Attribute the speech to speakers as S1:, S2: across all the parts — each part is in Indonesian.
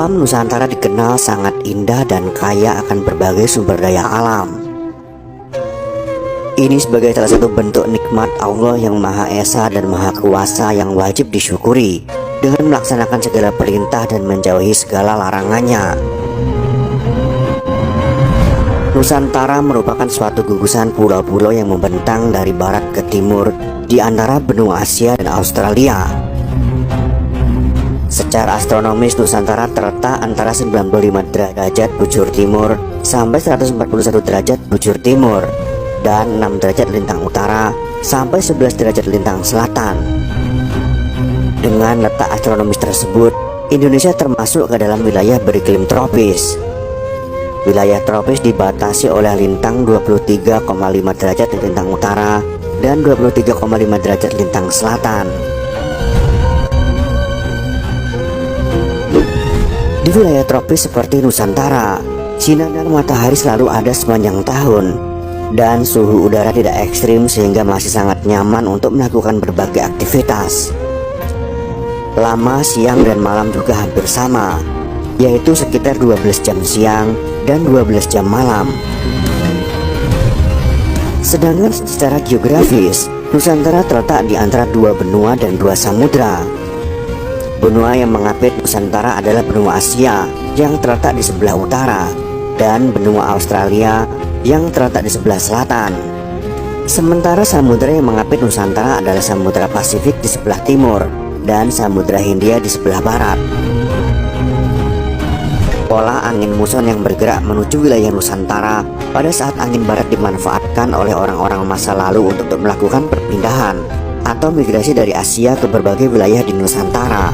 S1: Alam Nusantara dikenal sangat indah dan kaya akan berbagai sumber daya alam. Ini sebagai salah satu bentuk nikmat Allah yang Maha Esa dan Maha Kuasa yang wajib disyukuri dengan melaksanakan segala perintah dan menjauhi segala larangannya. Nusantara merupakan suatu gugusan pulau-pulau yang membentang dari barat ke timur di antara benua Asia dan Australia. Secara astronomis, Nusantara terletak antara 95 derajat bujur timur sampai 141 derajat bujur timur dan 6 derajat lintang utara sampai 11 derajat lintang selatan. Dengan letak astronomis tersebut, Indonesia termasuk ke dalam wilayah beriklim tropis. Wilayah tropis dibatasi oleh lintang 23,5 derajat lintang utara dan 23,5 derajat lintang selatan. Di wilayah tropis seperti Nusantara, sinar matahari selalu ada sepanjang tahun dan suhu udara tidak ekstrim sehingga masih sangat nyaman untuk melakukan berbagai aktivitas. Lama siang dan malam juga hampir sama, yaitu sekitar 12 jam siang dan 12 jam malam. Sedangkan secara geografis, Nusantara terletak di antara dua benua dan dua samudra. Benua yang mengapit Nusantara adalah benua Asia yang terletak di sebelah utara dan benua Australia yang terletak di sebelah selatan. Sementara samudra yang mengapit Nusantara adalah Samudra Pasifik di sebelah timur dan Samudra Hindia di sebelah barat. Pola angin muson yang bergerak menuju wilayah Nusantara pada saat angin barat dimanfaatkan oleh orang-orang masa lalu untuk melakukan perpindahan atau migrasi dari Asia ke berbagai wilayah di Nusantara.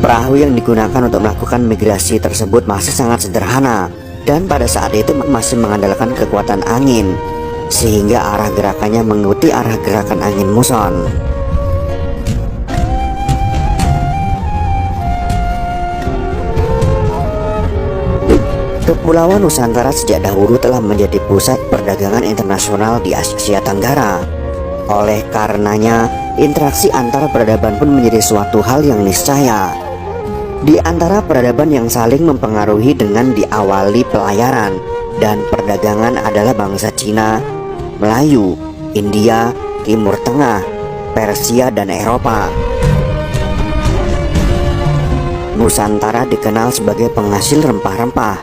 S1: Perahu yang digunakan untuk melakukan migrasi tersebut masih sangat sederhana dan pada saat itu masih mengandalkan kekuatan angin, sehingga arah gerakannya mengikuti arah gerakan angin muson. Kepulauan Nusantara sejak dahulu telah menjadi pusat perdagangan internasional di Asia Tenggara. Oleh karenanya, interaksi antara peradaban pun menjadi suatu hal yang niscaya. Di antara peradaban yang saling mempengaruhi dengan diawali pelayaran dan perdagangan adalah bangsa Cina, Melayu, India, Timur Tengah, Persia, dan Eropa. Nusantara dikenal sebagai penghasil rempah-rempah.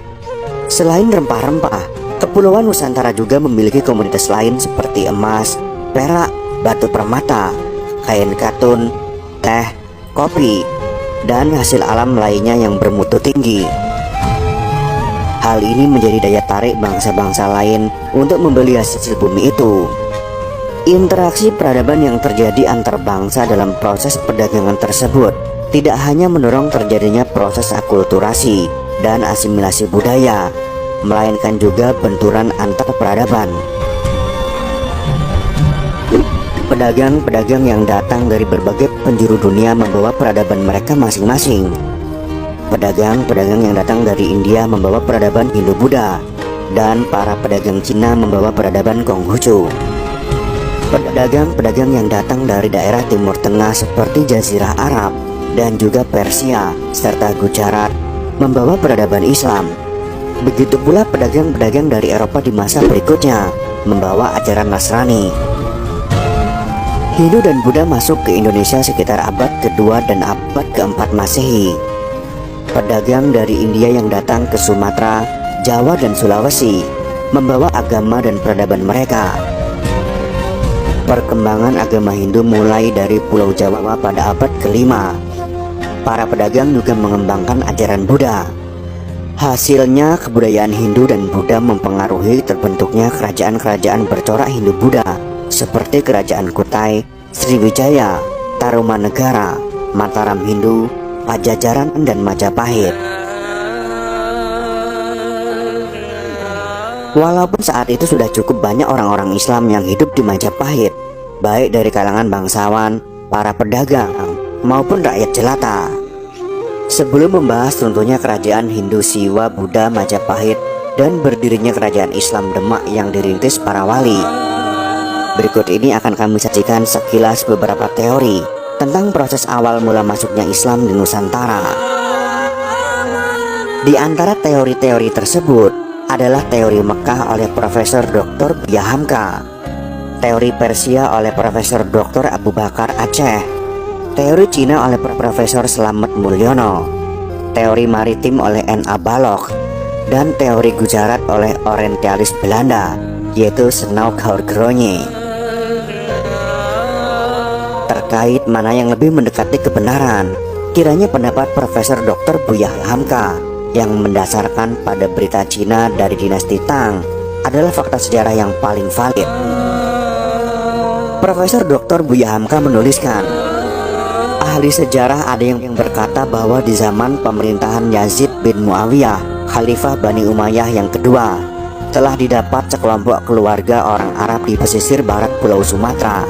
S1: Selain rempah-rempah, Kepulauan Nusantara juga memiliki komoditas lain seperti emas, perak, batu permata, kain katun, teh, kopi, dan hasil alam lainnya yang bermutu tinggi. Hal ini menjadi daya tarik bangsa-bangsa lain untuk membeli hasil bumi itu. Interaksi peradaban yang terjadi antar bangsa dalam proses perdagangan tersebut tidak hanya mendorong terjadinya proses akulturasi dan asimilasi budaya, melainkan juga benturan antar peradaban. Pedagang-pedagang yang datang dari berbagai penjuru dunia membawa peradaban mereka masing-masing. Pedagang-pedagang yang datang dari India membawa peradaban Hindu-Buddha, dan para pedagang Cina membawa peradaban Konghucu. Pedagang-pedagang yang datang dari daerah Timur Tengah seperti Jazirah Arab dan juga Persia serta Gujarat membawa peradaban Islam. Begitu pula pedagang-pedagang dari Eropa di masa berikutnya membawa ajaran Nasrani. Hindu dan Buddha masuk ke Indonesia sekitar abad kedua dan abad keempat Masehi. Pedagang dari India yang datang ke Sumatera, Jawa, dan Sulawesi membawa agama dan peradaban mereka. Perkembangan agama Hindu mulai dari Pulau Jawa pada abad kelima. Para pedagang juga mengembangkan ajaran Buddha. Hasilnya, kebudayaan Hindu dan Buddha mempengaruhi terbentuknya kerajaan-kerajaan bercorak Hindu-Buddha seperti Kerajaan Kutai, Sriwijaya, Tarumanegara, Mataram Hindu, Pajajaran, dan Majapahit. Walaupun saat itu sudah cukup banyak orang-orang Islam yang hidup di Majapahit, baik dari kalangan bangsawan, para pedagang, maupun rakyat jelata. Sebelum membahas runtuhnya kerajaan Hindu Siwa Buddha Majapahit dan berdirinya kerajaan Islam Demak yang dirintis para wali, berikut ini akan kami sajikan sekilas beberapa teori tentang proses awal mula masuknya Islam di Nusantara. Di antara teori-teori tersebut adalah teori Mekah oleh Profesor Dr. Buya Hamka, teori Persia oleh Profesor Dr. Abu Bakar Aceh, teori Cina oleh Profesor Slamet Mulyono, teori maritim oleh N.A. Balog, dan teori Gujarat oleh orientalis Belanda, yaitu Snow Gronje. Terkait mana yang lebih mendekati kebenaran, kiranya pendapat Profesor Dr. Buya Hamka yang mendasarkan pada berita Cina dari dinasti Tang adalah fakta sejarah yang paling valid. Profesor Dr. Buya Hamka menuliskan, ahli sejarah ada yang berkata bahwa di zaman pemerintahan Yazid bin Muawiyah, Khalifah Bani Umayyah yang kedua, telah didapat sekelompok keluarga orang Arab di pesisir barat Pulau Sumatera.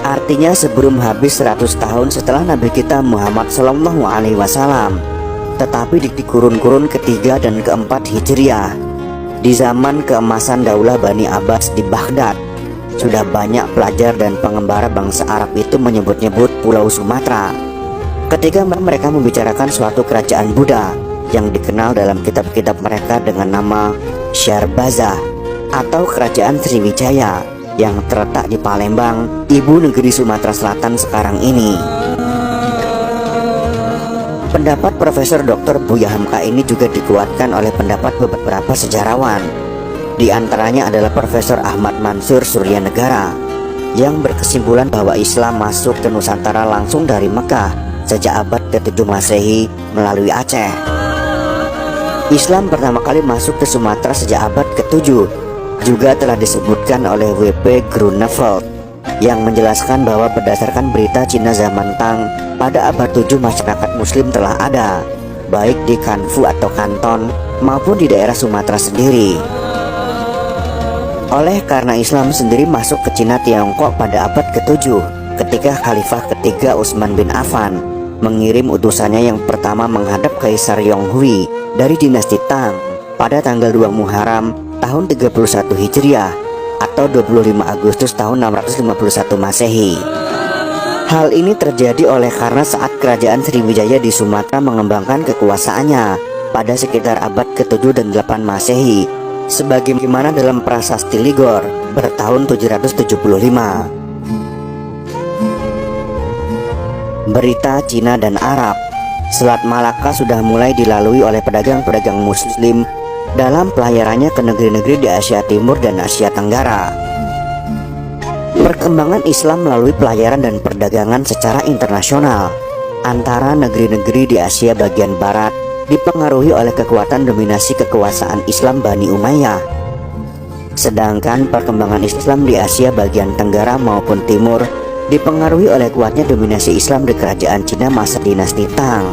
S1: Artinya sebelum habis 100 tahun setelah Nabi kita Muhammad SAW, tetapi di kurun-kurun ketiga dan keempat Hijriah, di zaman keemasan Daulah Bani Abbas di Baghdad, sudah banyak pelajar dan pengembara bangsa Arab itu menyebut-nyebut Pulau Sumatera ketika mereka membicarakan suatu kerajaan Buddha yang dikenal dalam kitab-kitab mereka dengan nama Syarbazah atau Kerajaan Sriwijaya yang terletak di Palembang, ibu negeri Sumatera Selatan sekarang ini. Pendapat Profesor Dr. Buya Hamka ini juga dikuatkan oleh pendapat beberapa sejarawan. Di antaranya adalah Profesor Ahmad Mansur Suryanegara yang berkesimpulan bahwa Islam masuk ke Nusantara langsung dari Mekah sejak abad ke-7 Masehi melalui Aceh. Islam pertama kali masuk ke Sumatera sejak abad ke-7 juga telah disebutkan oleh W.P. Grunewald yang menjelaskan bahwa berdasarkan berita Cina zaman Tang, pada abad 7 masyarakat muslim telah ada, baik di Kanfu atau Kanton maupun di daerah Sumatera sendiri. Oleh karena Islam sendiri masuk ke Cina Tiongkok pada abad ke-7 ketika Khalifah ketiga Utsman bin Affan mengirim utusannya yang pertama menghadap Kaisar Yonghui dari dinasti Tang pada tanggal 2 Muharram tahun 31 Hijriah atau 25 Agustus tahun 651 Masehi. Hal ini terjadi oleh karena saat kerajaan Sriwijaya di Sumatera mengembangkan kekuasaannya pada sekitar abad ke-7 dan 8 Masehi, sebagaimana dalam prasasti Ligor bertahun 775. Berita Cina dan Arab, Selat Malaka sudah mulai dilalui oleh pedagang-pedagang muslim dalam pelayarannya ke negeri-negeri di Asia Timur dan Asia Tenggara. Perkembangan Islam melalui pelayaran dan perdagangan secara internasional antara negeri-negeri di Asia bagian barat dipengaruhi oleh kekuatan dominasi kekuasaan Islam Bani Umayyah. Sedangkan perkembangan Islam di Asia bagian tenggara maupun timur dipengaruhi oleh kuatnya dominasi Islam di kerajaan Cina masa dinasti Tang.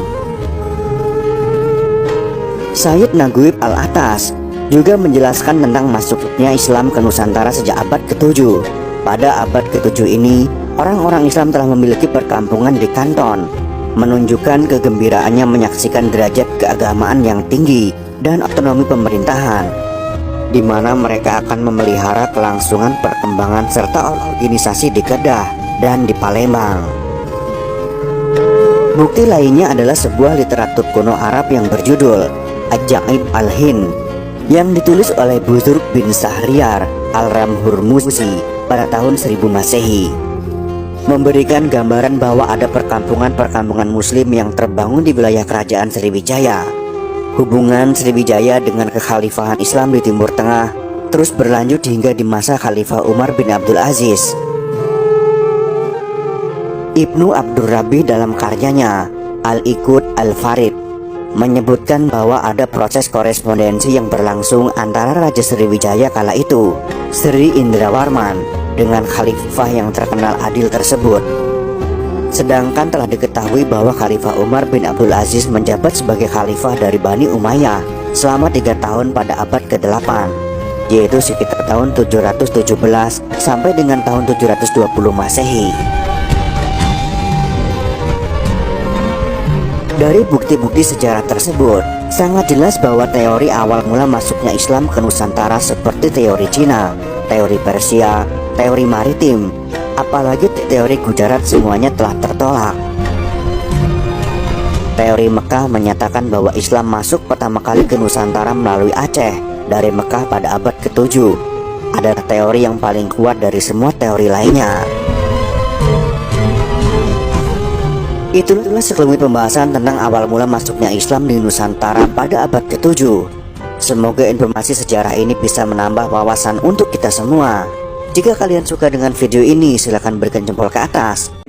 S1: Sayyid Naguib Al-Atas juga menjelaskan tentang masuknya Islam ke Nusantara sejak abad ke-7. Pada abad ke-7 ini, orang-orang Islam telah memiliki perkampungan di Kanton, menunjukkan kegembiraannya menyaksikan derajat keagamaan yang tinggi dan otonomi pemerintahan, di mana mereka akan memelihara kelangsungan perkembangan serta organisasi di Kedah dan di Palembang. Bukti lainnya adalah sebuah literatur kuno Arab yang berjudul Ajaib al-Hind yang ditulis oleh Buzurg bin Sahriar al-Ramhurmuzi pada tahun 1000 Masehi, memberikan gambaran bahwa ada perkampungan-perkampungan muslim yang terbangun di wilayah kerajaan Sriwijaya. Hubungan Sriwijaya dengan kekhalifahan Islam di Timur Tengah terus berlanjut hingga di masa Khalifah Umar bin Abdul Aziz. Ibnu Abdur Rabih dalam karyanya Al-Iqud Al-Farid menyebutkan bahwa ada proses korespondensi yang berlangsung antara Raja Sriwijaya kala itu, Sri Indrawarman, dengan khalifah yang terkenal adil tersebut. Sedangkan telah diketahui bahwa Khalifah Umar bin Abdul Aziz menjabat sebagai khalifah dari Bani Umayyah selama 3 tahun pada abad ke-8, yaitu sekitar tahun 717 sampai dengan tahun 720 Masehi. Dari bukti-bukti sejarah tersebut, sangat jelas bahwa teori awal mula masuknya Islam ke Nusantara seperti teori Cina, teori Persia, teori maritim, apalagi teori Gujarat semuanya telah tertolak. Teori Mekah menyatakan bahwa Islam masuk pertama kali ke Nusantara melalui Aceh dari Mekah pada abad ke-7. Adalah teori yang paling kuat dari semua teori lainnya. Itulah sekelumit pembahasan tentang awal mula masuknya Islam di Nusantara pada abad ke-7. Semoga informasi sejarah ini bisa menambah wawasan untuk kita semua. Jika kalian suka dengan video ini, silahkan berikan jempol ke atas.